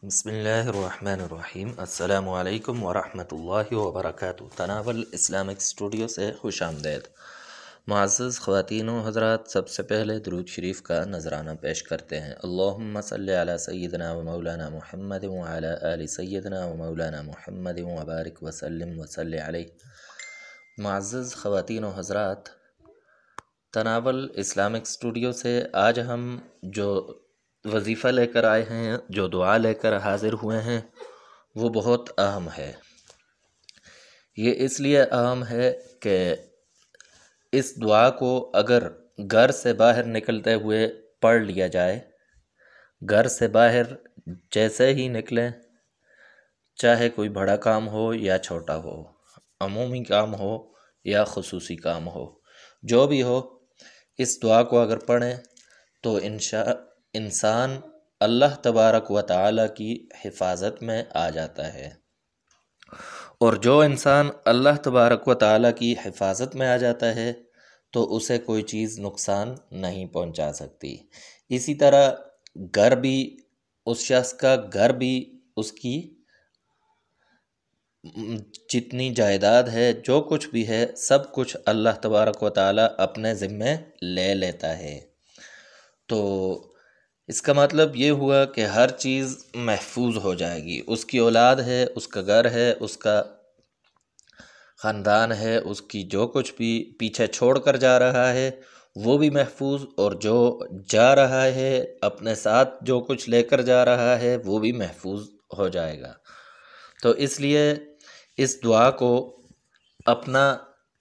بسم اللہ الرحمن الرحیم۔ السلام علیکم ورحمۃ اللہ وبرکاتہ۔ تناول اسلامک اسٹوڈیو سے خوش آمدید۔ معزز خواتین و حضرات، سب سے پہلے درود شریف کا نذرانہ پیش کرتے ہیں۔ اللہم صلی علی سیدنا و مولانا محمد وعلی آل سیدنا و مولانا محمد وبارک وسلم وصلی علیہ۔ معزز خواتین و حضرات، تناول اسلامک اسٹوڈیو سے آج ہم جو وظیفہ لے کر آئے ہیں، جو دعا لے کر حاضر ہوئے ہیں، وہ بہت اہم ہے۔ یہ اس لیے اہم ہے کہ اس دعا کو اگر گھر سے باہر نکلتے ہوئے پڑھ لیا جائے، گھر سے باہر جیسے ہی نکلیں، چاہے کوئی بڑا کام ہو یا چھوٹا ہو، عمومی کام ہو یا خصوصی کام ہو، جو بھی ہو، اس دعا کو اگر پڑھیں تو انسان اللہ تبارک و تعالیٰ کی حفاظت میں آ جاتا ہے، اور جو انسان اللہ تبارک و تعالیٰ کی حفاظت میں آ جاتا ہے تو اسے کوئی چیز نقصان نہیں پہنچا سکتی۔ اسی طرح گھر بھی، اس شخص کا گھر بھی، اس کی جتنی جائیداد ہے، جو کچھ بھی ہے، سب کچھ اللہ تبارک و تعالیٰ اپنے ذمے لے لیتا ہے۔ تو اس کا مطلب یہ ہوا کہ ہر چیز محفوظ ہو جائے گی۔ اس کی اولاد ہے، اس کا گھر ہے، اس کا خاندان ہے، اس کی جو کچھ بھی پیچھے چھوڑ کر جا رہا ہے وہ بھی محفوظ، اور جو جا رہا ہے اپنے ساتھ جو کچھ لے کر جا رہا ہے وہ بھی محفوظ ہو جائے گا۔ تو اس لیے اس دعا کو اپنا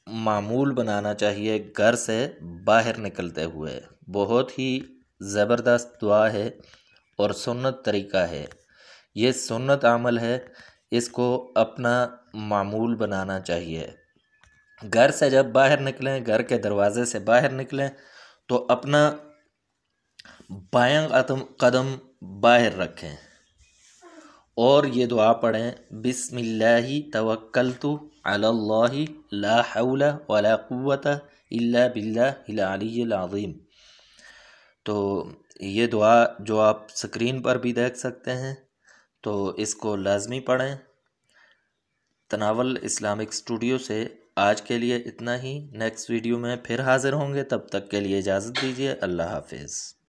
معمول بنانا چاہیے گھر سے باہر نکلتے ہوئے۔ بہت ہی زبردست دعا ہے اور سنت طریقہ ہے، یہ سنت عمل ہے، اس کو اپنا معمول بنانا چاہیے۔ گھر سے جب باہر نکلیں، گھر کے دروازے سے باہر نکلیں تو اپنا بایاں قدم باہر رکھیں اور یہ دعا پڑھیں، بسم اللہ توکلت علی اللہ لا حول ولا قوت الا باللہ العلی العظیم۔ تو یہ دعا جو آپ سکرین پر بھی دیکھ سکتے ہیں، تو اس کو لازمی پڑھیں۔ تناول اسلامک اسٹوڈیو سے آج کے لیے اتنا ہی، نیکسٹ ویڈیو میں پھر حاضر ہوں گے، تب تک کے لیے اجازت دیجیے، اللہ حافظ۔